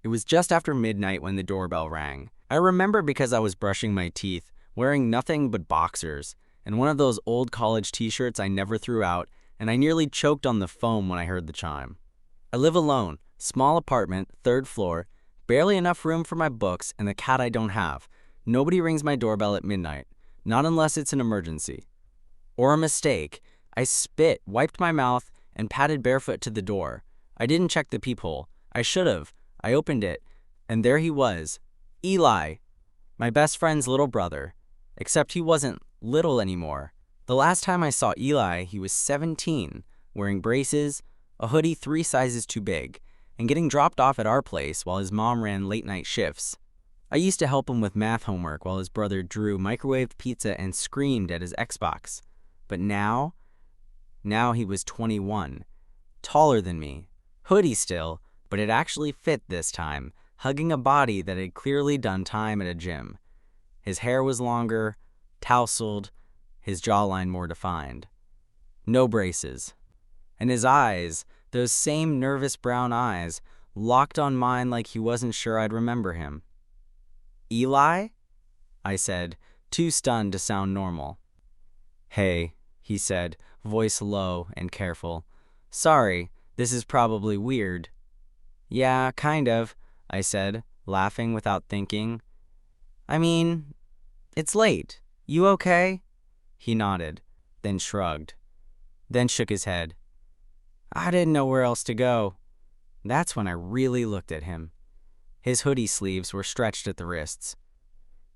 It was just after midnight when the doorbell rang. I remember because I was brushing my teeth, wearing nothing but boxers, and one of those old college t-shirts I never threw out, and I nearly choked on the foam when I heard the chime. I live alone, small apartment, 3rd floor, barely enough room for my books and the cat I don't have. Nobody rings my doorbell at midnight, not unless it's an emergency. Or a mistake. I spit, wiped my mouth, and padded barefoot to the door. I didn't check the peephole. I should have. I opened it, and there he was. Eli, my best friend's little brother. Except he wasn't little anymore. The last time I saw Eli, he was 17, wearing braces, a hoodie 3 sizes too big, and getting dropped off at our place while his mom ran late-night shifts. I used to help him with math homework while his brother Drew microwaved pizza and screamed at his Xbox. But now he was 21, taller than me, hoodie still, but it actually fit this time, hugging a body that had clearly done time at a gym. His hair was longer, tousled, his jawline more defined. No braces. And his eyes, those same nervous brown eyes, locked on mine like he wasn't sure I'd remember him. Eli? I said, too stunned to sound normal. Hey, he said, voice low and careful. Sorry, this is probably weird. Yeah, kind of, I said, laughing without thinking. I mean, it's late. You okay? He nodded, then shrugged, then shook his head. I didn't know where else to go. That's when I really looked at him. His hoodie sleeves were stretched at the wrists.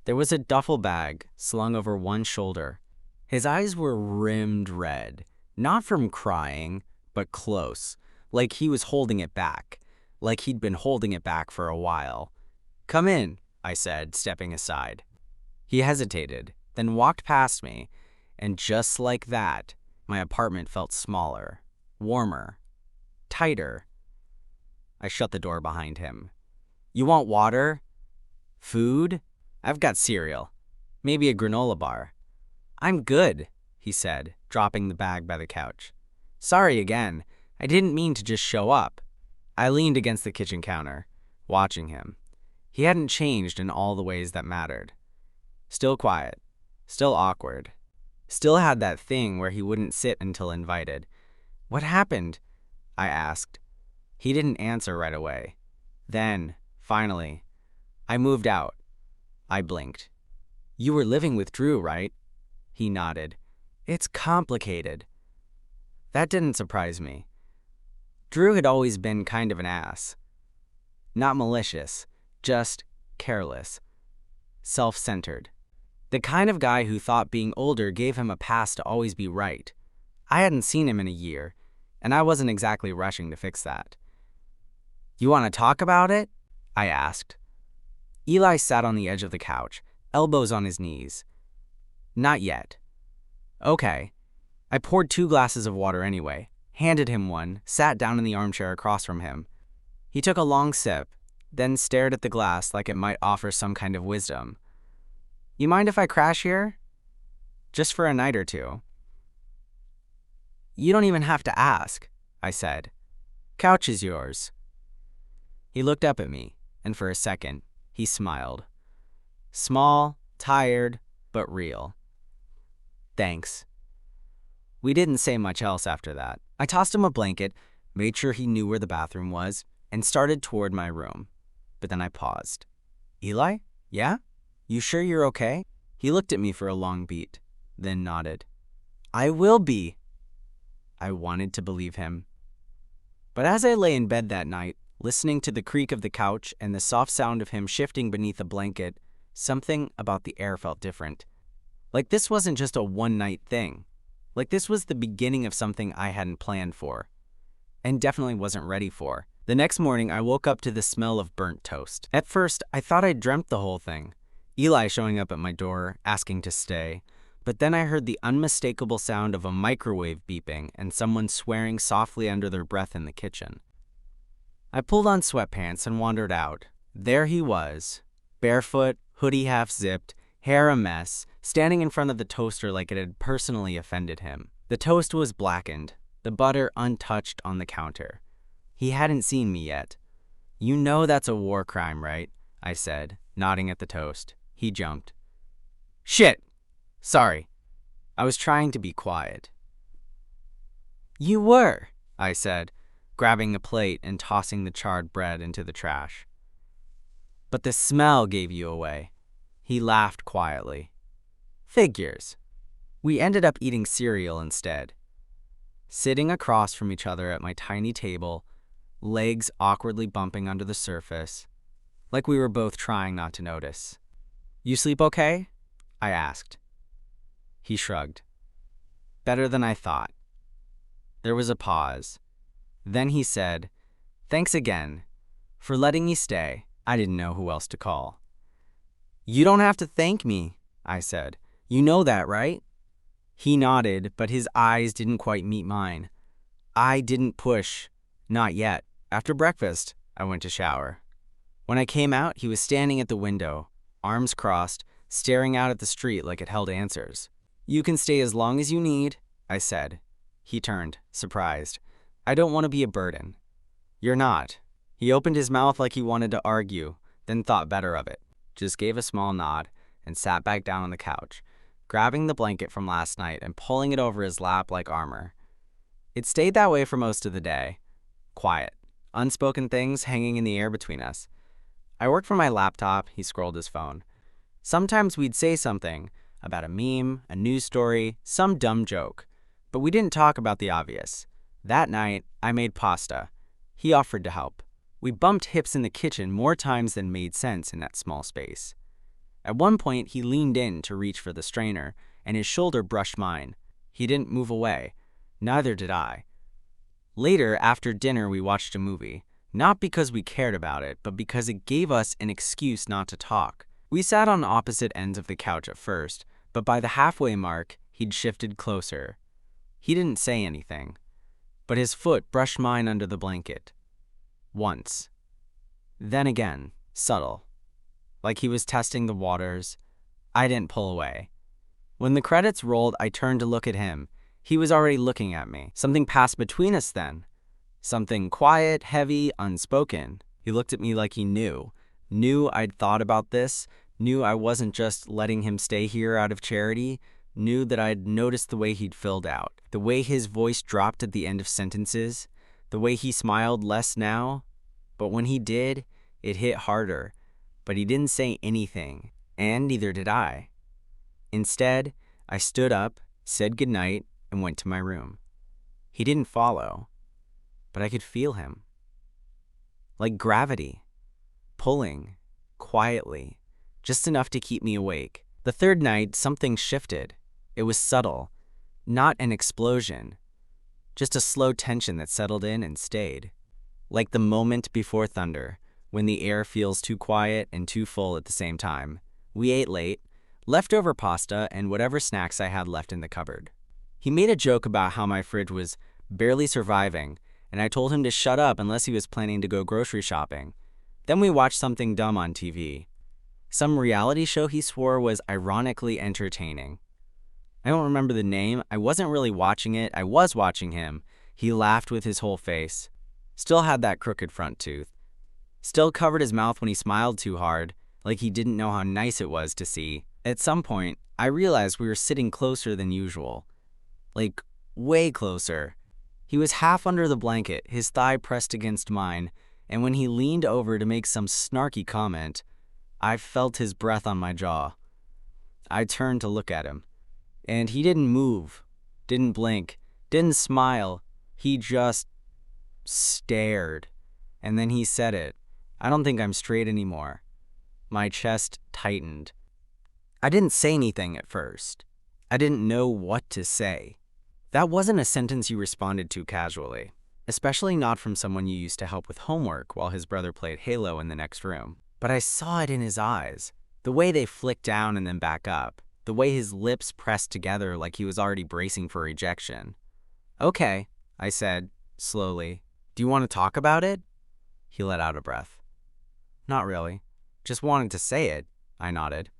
There was a duffel bag slung over one shoulder. His eyes were rimmed red, not from crying, but close, like he was holding it back, like he'd been holding it back for a while. Come in, I said, stepping aside. He hesitated, then walked past me, and just like that, my apartment felt smaller, warmer, tighter. I shut the door behind him. You want water? Food? I've got cereal. Maybe a granola bar. I'm good, he said, dropping the bag by the couch. Sorry again. I didn't mean to just show up. I leaned against the kitchen counter, watching him. He hadn't changed in all the ways that mattered. Still quiet, still awkward, still had that thing where he wouldn't sit until invited. What happened? I asked. He didn't answer right away. Then, finally, I moved out. I blinked. You were living with Drew, right? He nodded. It's complicated. That didn't surprise me. Drew had always been kind of an ass. Not malicious, just careless, self-centered. The kind of guy who thought being older gave him a pass to always be right. I hadn't seen him in a year, and I wasn't exactly rushing to fix that. You want to talk about it? I asked. Eli sat on the edge of the couch, elbows on his knees. Not yet. Okay. I poured 2 glasses of water anyway, handed him one, sat down in the armchair across from him. He took a long sip, then stared at the glass like it might offer some kind of wisdom. You mind if I crash here? Just for a night or 2. You don't even have to ask, I said. Couch is yours. He looked up at me, and for a second, he smiled. Small, tired, but real. Thanks. We didn't say much else after that. I tossed him a blanket, made sure he knew where the bathroom was, and started toward my room. But then I paused. Eli? Yeah? You sure you're okay? He looked at me for a long beat, then nodded. I will be. I wanted to believe him. But as I lay in bed that night, listening to the creak of the couch and the soft sound of him shifting beneath a blanket, something about the air felt different. Like this wasn't just a one-night thing. Like this was the beginning of something I hadn't planned for, and definitely wasn't ready for. The next morning, I woke up to the smell of burnt toast. At first, I thought I'd dreamt the whole thing. Eli showing up at my door, asking to stay. But then I heard the unmistakable sound of a microwave beeping and someone swearing softly under their breath in the kitchen. I pulled on sweatpants and wandered out. There he was, barefoot, hoodie half zipped, hair a mess, standing in front of the toaster like it had personally offended him. The toast was blackened, the butter untouched on the counter. He hadn't seen me yet. You know that's a war crime, right? I said, nodding at the toast. He jumped. Shit! Sorry. I was trying to be quiet. You were, I said, grabbing a plate and tossing the charred bread into the trash. But the smell gave you away. He laughed quietly. Figures. We ended up eating cereal instead. Sitting across from each other at my tiny table, legs awkwardly bumping under the surface, like we were both trying not to notice. You sleep okay? I asked. He shrugged. Better than I thought. There was a pause. Then he said, Thanks again for letting me stay. I didn't know who else to call. You don't have to thank me, I said. You know that, right? He nodded, but his eyes didn't quite meet mine. I didn't push. Not yet. After breakfast, I went to shower. When I came out, he was standing at the window, arms crossed, staring out at the street like it held answers. You can stay as long as you need, I said. He turned, surprised. I don't want to be a burden. You're not. He opened his mouth like he wanted to argue, then thought better of it, just gave a small nod, and sat back down on the couch, grabbing the blanket from last night and pulling it over his lap like armor. It stayed that way for most of the day. Quiet. Unspoken things hanging in the air between us. I worked from my laptop, he scrolled his phone. Sometimes we'd say something about a meme, a news story, some dumb joke, but we didn't talk about the obvious. That night, I made pasta. He offered to help. We bumped hips in the kitchen more times than made sense in that small space. At one point, he leaned in to reach for the strainer, and his shoulder brushed mine. He didn't move away. Neither did I. Later, after dinner, we watched a movie. Not because we cared about it, but because it gave us an excuse not to talk. We sat on opposite ends of the couch at first, but by the halfway mark, he'd shifted closer. He didn't say anything, but his foot brushed mine under the blanket. Once. Then again, subtle. Like he was testing the waters. I didn't pull away. When the credits rolled, I turned to look at him. He was already looking at me. Something passed between us then. Something quiet, heavy, unspoken. He looked at me like he knew I'd thought about this, knew I wasn't just letting him stay here out of charity, knew that I'd noticed the way he'd filled out, the way his voice dropped at the end of sentences, the way he smiled less now. But when he did, it hit harder. But he didn't say anything, and neither did I. Instead, I stood up, said goodnight, and went to my room. He didn't follow, but I could feel him. Like gravity. Pulling, quietly, just enough to keep me awake. The third night, something shifted. It was subtle, not an explosion, just a slow tension that settled in and stayed. Like the moment before thunder, when the air feels too quiet and too full at the same time. We ate late, leftover pasta and whatever snacks I had left in the cupboard. He made a joke about how my fridge was barely surviving, and I told him to shut up unless he was planning to go grocery shopping. Then we watched something dumb on TV. Some reality show he swore was ironically entertaining. I don't remember the name. I wasn't really watching it. I was watching him. He laughed with his whole face. Still had that crooked front tooth. Still covered his mouth when he smiled too hard, like he didn't know how nice it was to see. At some point, I realized we were sitting closer than usual. Like, way closer. He was half under the blanket, his thigh pressed against mine, and when he leaned over to make some snarky comment, I felt his breath on my jaw. I turned to look at him, and he didn't move, didn't blink, didn't smile. He just stared. And then he said it. I don't think I'm straight anymore. My chest tightened. I didn't say anything at first. I didn't know what to say. That wasn't a sentence you responded to casually, especially not from someone you used to help with homework while his brother played Halo in the next room. But I saw it in his eyes, the way they flicked down and then back up, the way his lips pressed together like he was already bracing for rejection. Okay, I said, slowly. Do you want to talk about it? He let out a breath. Not really. Just wanted to say it, I nodded.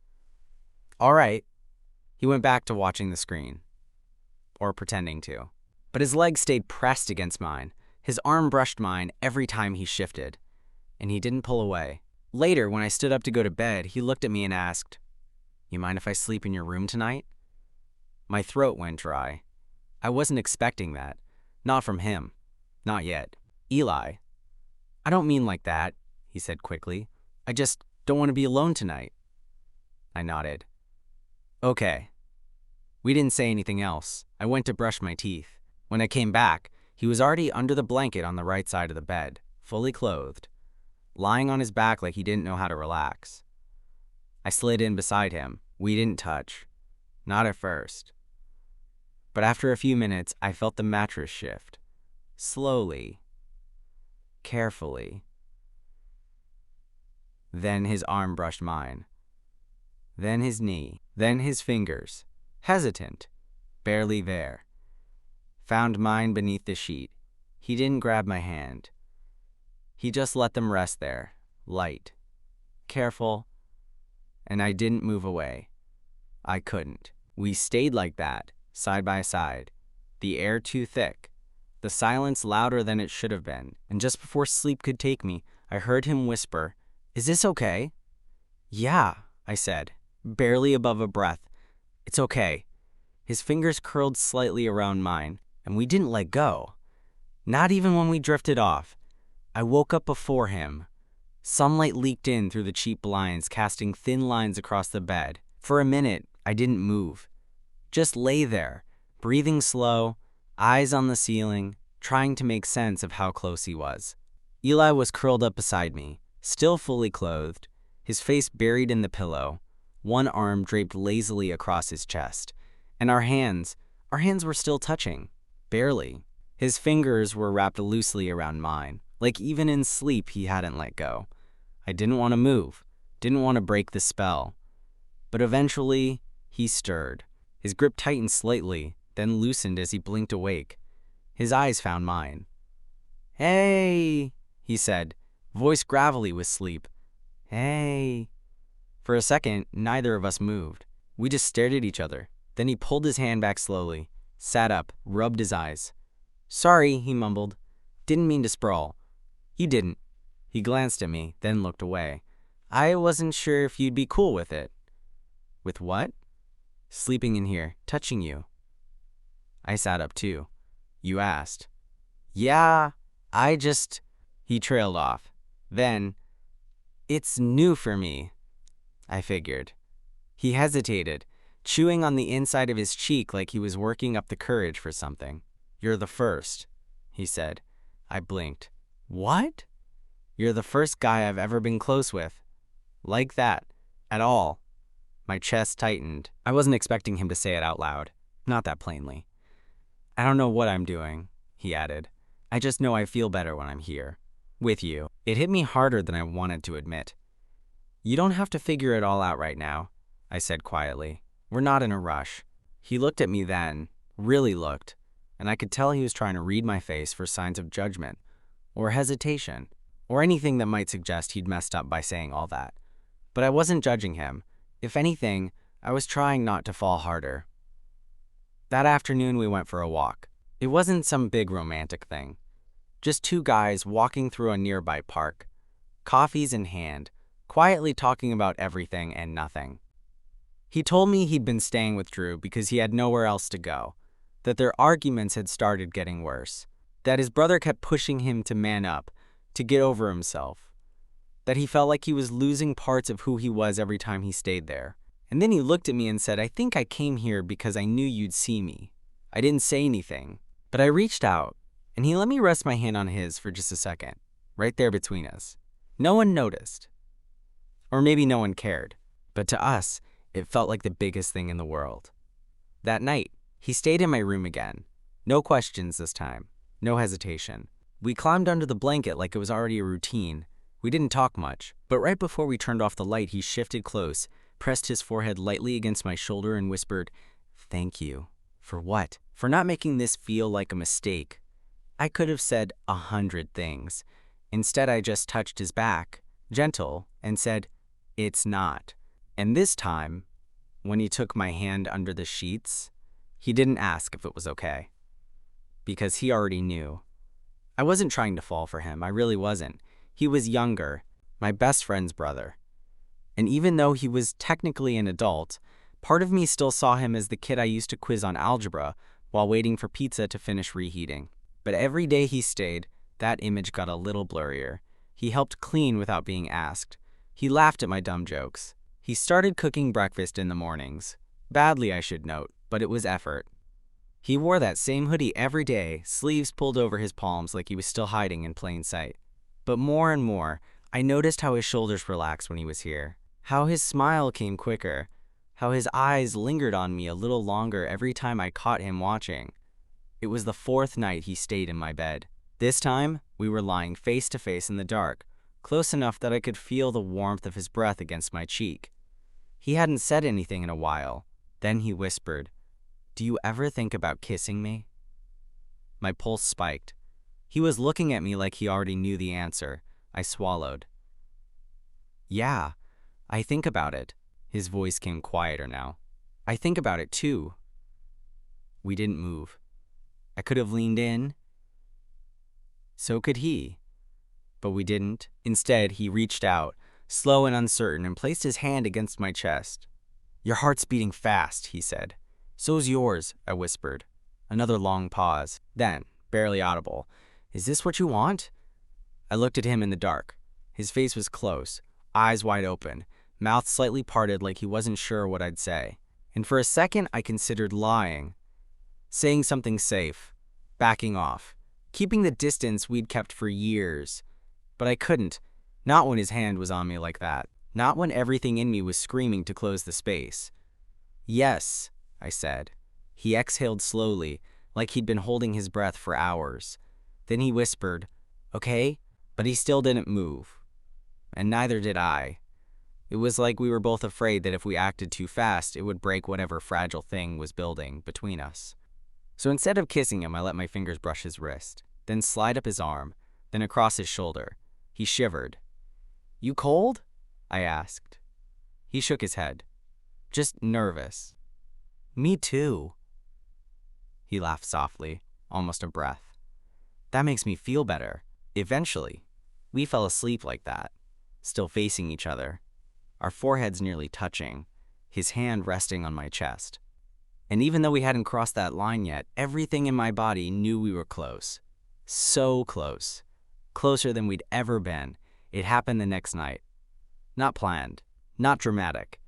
All right. He went back to watching the screen. Or pretending to. But his leg stayed pressed against mine. His arm brushed mine every time he shifted. and he didn't pull away. Later, when I stood up to go to bed, he looked at me and asked, "You mind if I sleep in your room tonight?" My throat went dry. I wasn't expecting that. Not from him. Not yet. "Eli, I don't mean like that," he said quickly. "I just don't want to be alone tonight." I nodded. "Okay." We didn't say anything else. I went to brush my teeth. When I came back, he was already under the blanket on the right side of the bed, fully clothed, lying on his back like he didn't know how to relax. I slid in beside him. We didn't touch. Not at first. But after a few minutes, I felt the mattress shift. Slowly. Carefully. Then his arm brushed mine. Then his knee. Then his fingers. Hesitant. Barely there. Found mine beneath the sheet. He didn't grab my hand. He just let them rest there. Light. Careful. And I didn't move away. I couldn't. We stayed like that, side by side. The air too thick. The silence louder than it should have been. And just before sleep could take me, I heard him whisper, "Is this okay?" "Yeah," I said, barely above a breath. "It's okay." His fingers curled slightly around mine, and we didn't let go. Not even when we drifted off. I woke up before him. Sunlight leaked in through the cheap blinds, casting thin lines across the bed. For a minute, I didn't move. Just lay there, breathing slow, eyes on the ceiling, trying to make sense of how close he was. Eli was curled up beside me, still fully clothed, his face buried in the pillow, one arm draped lazily across his chest. And our hands were still touching, barely. His fingers were wrapped loosely around mine, like even in sleep he hadn't let go. I didn't want to move, didn't want to break the spell. But eventually, he stirred. His grip tightened slightly, then loosened as he blinked awake. His eyes found mine. "Hey," he said, voice gravelly with sleep. "Hey." For a second, neither of us moved. We just stared at each other. Then he pulled his hand back slowly, sat up, rubbed his eyes. "Sorry," he mumbled. "Didn't mean to sprawl." "You didn't." He glanced at me, then looked away. "I wasn't sure if you'd be cool with it." "With what?" "Sleeping in here, touching you." I sat up too. "You asked." "Yeah, I just..." He trailed off. Then, "It's new for me." I figured. He hesitated, chewing on the inside of his cheek like he was working up the courage for something. "You're the first," he said. I blinked. "What?" "You're the first guy I've ever been close with. Like that. At all." My chest tightened. I wasn't expecting him to say it out loud. Not that plainly. "I don't know what I'm doing," he added. "I just know I feel better when I'm here. With you." It hit me harder than I wanted to admit. "You don't have to figure it all out right now," I said quietly. "We're not in a rush." He looked at me then, really looked, and I could tell he was trying to read my face for signs of judgment, or hesitation, or anything that might suggest he'd messed up by saying all that. But I wasn't judging him. If anything, I was trying not to fall harder. That afternoon we went for a walk. It wasn't some big romantic thing. Just two guys walking through a nearby park, coffees in hand, quietly talking about everything and nothing. He told me he'd been staying with Drew because he had nowhere else to go, that their arguments had started getting worse, that his brother kept pushing him to man up, to get over himself, that he felt like he was losing parts of who he was every time he stayed there. And then he looked at me and said, "I think I came here because I knew you'd see me." I didn't say anything, but I reached out, and he let me rest my hand on his for just a second, right there between us. No one noticed. Or maybe no one cared, but to us, it felt like the biggest thing in the world. That night, he stayed in my room again. No questions this time, no hesitation. We climbed under the blanket like it was already a routine. We didn't talk much, but right before we turned off the light, he shifted close, pressed his forehead lightly against my shoulder and whispered, "Thank you." For what? For not making this feel like a mistake. I could have said 100 things. Instead, I just touched his back, gentle, and said, "It's not." And this time, when he took my hand under the sheets, he didn't ask if it was okay. Because he already knew. I wasn't trying to fall for him, I really wasn't. He was younger, my best friend's brother. And even though he was technically an adult, part of me still saw him as the kid I used to quiz on algebra while waiting for pizza to finish reheating. But every day he stayed, that image got a little blurrier. He helped clean without being asked. He laughed at my dumb jokes. He started cooking breakfast in the mornings. Badly, I should note, but it was effort. He wore that same hoodie every day, sleeves pulled over his palms like he was still hiding in plain sight. But more and more, I noticed how his shoulders relaxed when he was here, how his smile came quicker, how his eyes lingered on me a little longer every time I caught him watching. It was the fourth night he stayed in my bed. This time, we were lying face to face in the dark, close enough that I could feel the warmth of his breath against my cheek. He hadn't said anything in a while. Then he whispered, "Do you ever think about kissing me?" My pulse spiked. He was looking at me like he already knew the answer. I swallowed. "Yeah, I think about it." His voice came quieter now. "I think about it too." We didn't move. I could have leaned in. So could he. But we didn't. Instead, he reached out, slow and uncertain, and placed his hand against my chest. "Your heart's beating fast," he said. "So's yours," I whispered. Another long pause. Then, barely audible, "Is this what you want?" I looked at him in the dark. His face was close, eyes wide open, mouth slightly parted like he wasn't sure what I'd say. And for a second, I considered lying, saying something safe, backing off, keeping the distance we'd kept for years. But I couldn't, not when his hand was on me like that, not when everything in me was screaming to close the space. "Yes," I said. He exhaled slowly, like he'd been holding his breath for hours. Then he whispered, "Okay," but he still didn't move. And neither did I. It was like we were both afraid that if we acted too fast, it would break whatever fragile thing was building between us. So instead of kissing him, I let my fingers brush his wrist, then slide up his arm, then across his shoulder. He shivered. "You cold?" I asked. He shook his head. "Just nervous." "Me too." He laughed softly, almost a breath. "That makes me feel better." Eventually, we fell asleep like that, still facing each other, our foreheads nearly touching, his hand resting on my chest. And even though we hadn't crossed that line yet, everything in my body knew we were close. So close. Closer than we'd ever been. It happened the next night. Not planned. Not dramatic.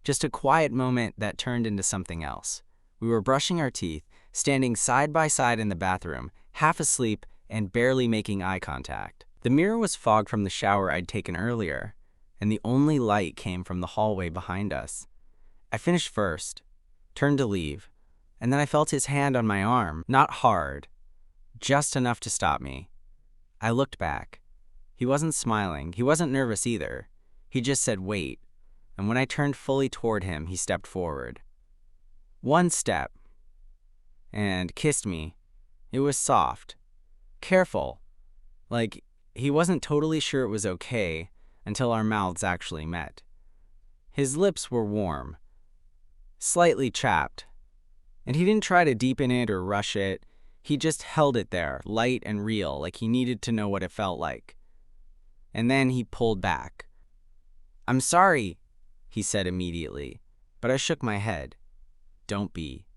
Just a quiet moment that turned into something else. We were brushing our teeth, standing side by side in the bathroom, half asleep and barely making eye contact. The mirror was fogged from the shower I'd taken earlier, and the only light came from the hallway behind us. I finished first, turned to leave, and then I felt his hand on my arm, not hard, just enough to stop me. I looked back. He wasn't smiling. He wasn't nervous either. He just said, "Wait." And when I turned fully toward him, he stepped forward. One step. And kissed me. It was soft. Careful. Like he wasn't totally sure it was okay until our mouths actually met. His lips were warm, slightly chapped, and he didn't try to deepen it or rush it. He just held it there, light and real, like he needed to know what it felt like. And then he pulled back. "I'm sorry," he said immediately, but I shook my head. "Don't be."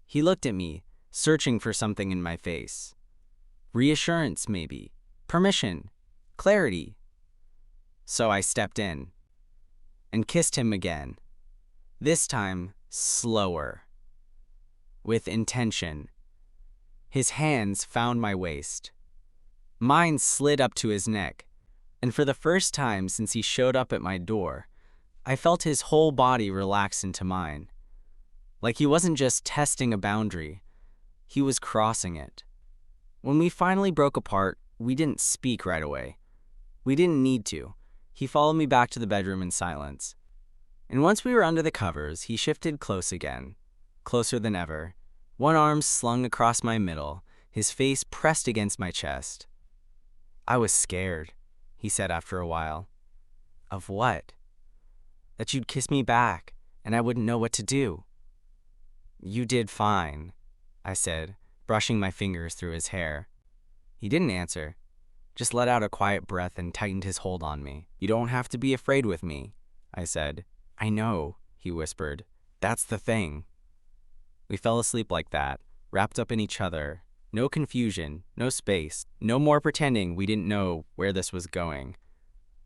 He looked at me, searching for something in my face. Reassurance, maybe. Permission. Clarity. So I stepped in and kissed him again. This time, slower. With intention. His hands found my waist. Mine slid up to his neck, and for the first time since he showed up at my door, I felt his whole body relax into mine. Like he wasn't just testing a boundary, he was crossing it. When we finally broke apart, we didn't speak right away. We didn't need to. He followed me back to the bedroom in silence. And once we were under the covers, he shifted close again, closer than ever, one arm slung across my middle, his face pressed against my chest. "I was scared," he said after a while. "Of what?" "That you'd kiss me back, and I wouldn't know what to do." "You did fine," I said, brushing my fingers through his hair. He didn't answer, just let out a quiet breath and tightened his hold on me. "You don't have to be afraid with me," I said. "I know," he whispered. "That's the thing." We fell asleep like that, wrapped up in each other. No confusion, no space, no more pretending we didn't know where this was going.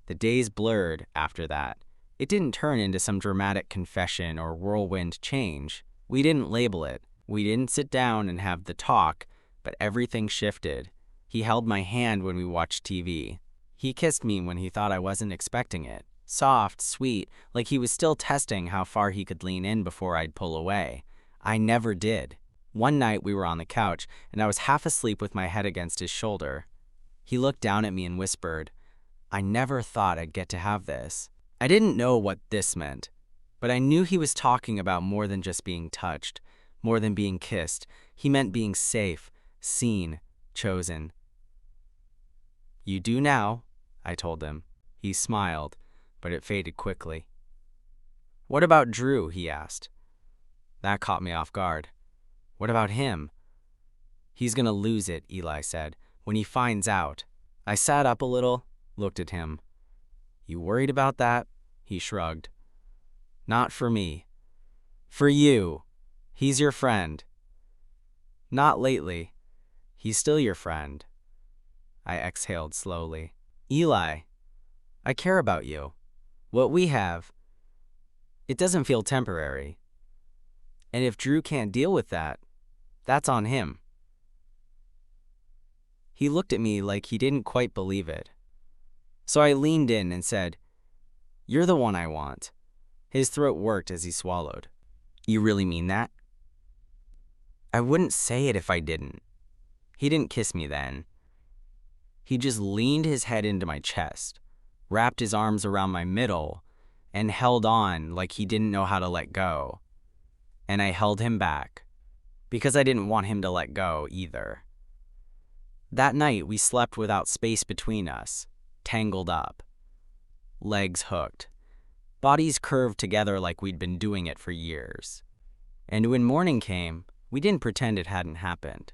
The days blurred after that. It didn't turn into some dramatic confession or whirlwind change. We didn't label it. We didn't sit down and have the talk, but everything shifted. He held my hand when we watched TV. He kissed me when he thought I wasn't expecting it. Soft, sweet, like he was still testing how far he could lean in before I'd pull away. I never did. One night we were on the couch, and I was half asleep with my head against his shoulder. He looked down at me and whispered, "I never thought I'd get to have this." I didn't know what this meant, but I knew he was talking about more than just being touched, more than being kissed. He meant being safe, seen, chosen. "You do now," I told him. He smiled, but it faded quickly. "What about Drew?" he asked. That caught me off guard. "What about him?" "He's gonna lose it," Eli said, "when he finds out." I sat up a little, looked at him. "You worried about that?" He shrugged. "Not for me. For you. He's your friend." "Not lately. He's still your friend." I exhaled slowly. "Eli, I care about you. What we have, it doesn't feel temporary. And if Drew can't deal with that, that's on him." He looked at me like he didn't quite believe it. So I leaned in and said, "You're the one I want." His throat worked as he swallowed. "You really mean that?" "I wouldn't say it if I didn't." He didn't kiss me then. He just leaned his head into my chest, wrapped his arms around my middle, and held on like he didn't know how to let go. And I held him back, because I didn't want him to let go either. That night, we slept without space between us, tangled up. Legs hooked. Bodies curved together like we'd been doing it for years. And when morning came, we didn't pretend it hadn't happened.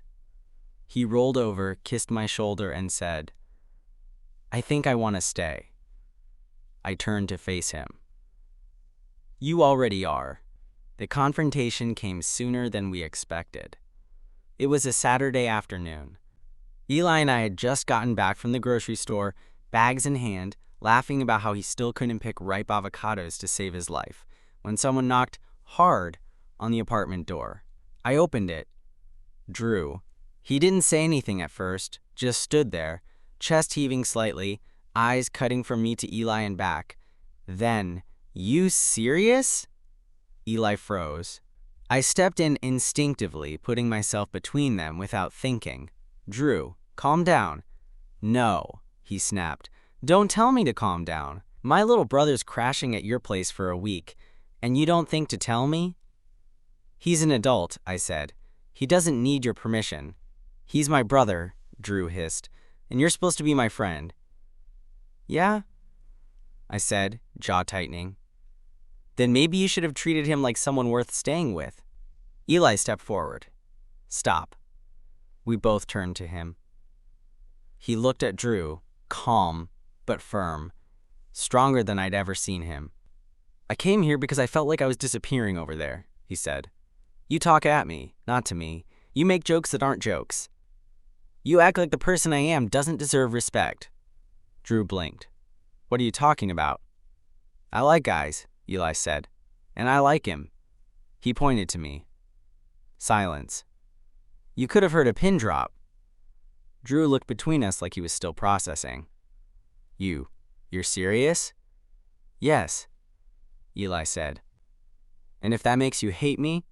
He rolled over, kissed my shoulder, and said, "I think I want to stay." I turned to face him. "You already are." The confrontation came sooner than we expected. It was a Saturday afternoon. Eli and I had just gotten back from the grocery store, bags in hand, laughing about how he still couldn't pick ripe avocados to save his life, when someone knocked hard on the apartment door. I opened it. Drew. He didn't say anything at first, just stood there, chest heaving slightly, eyes cutting from me to Eli and back. Then, "You serious?" Eli froze. I stepped in instinctively, putting myself between them without thinking. "Drew, calm down." "No," he snapped. "Don't tell me to calm down. My little brother's crashing at your place for a week, and you don't think to tell me?" "He's an adult," I said. "He doesn't need your permission." "He's my brother," Drew hissed, "and you're supposed to be my friend." "Yeah?" I said, jaw tightening. "Then maybe you should have treated him like someone worth staying with." Eli stepped forward. "Stop." We both turned to him. He looked at Drew, calm but firm, stronger than I'd ever seen him. "I came here because I felt like I was disappearing over there," he said. "You talk at me, not to me. You make jokes that aren't jokes. You act like the person I am doesn't deserve respect." Drew blinked. "What are you talking about?" "I like guys," Eli said, "and I like him." He pointed to me. Silence. You could have heard a pin drop. Drew looked between us like he was still processing. You're serious?" "Yes," Eli said. "And if that makes you hate me,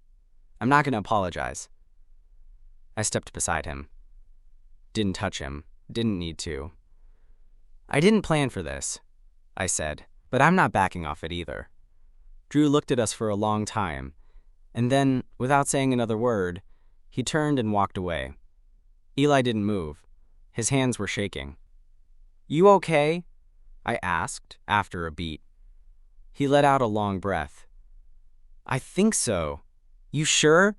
I'm not going to apologize." I stepped beside him. Didn't touch him. Didn't need to. "I didn't plan for this," I said, "but I'm not backing off it either." Drew looked at us for a long time, and then, without saying another word, he turned and walked away. Eli didn't move. His hands were shaking. "You okay?" I asked, after a beat. He let out a long breath. "I think so." "You sure?"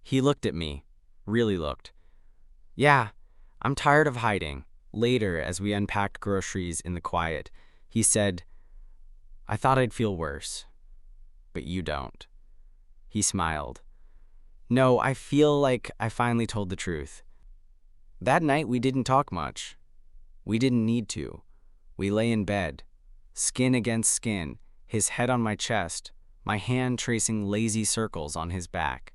He looked at me. Really looked. "Yeah, I'm tired of hiding." Later, as we unpacked groceries in the quiet, he said, "I thought I'd feel worse, but you don't." He smiled. "No, I feel like I finally told the truth." That night, we didn't talk much. We didn't need to. We lay in bed, skin against skin, his head on my chest, my hand tracing lazy circles on his back.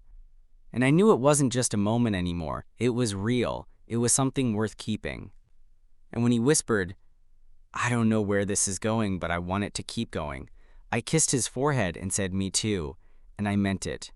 And I knew it wasn't just a moment anymore. It was real. It was something worth keeping. And when he whispered, "I don't know where this is going, but I want it to keep going," I kissed his forehead and said, "Me too," and I meant it.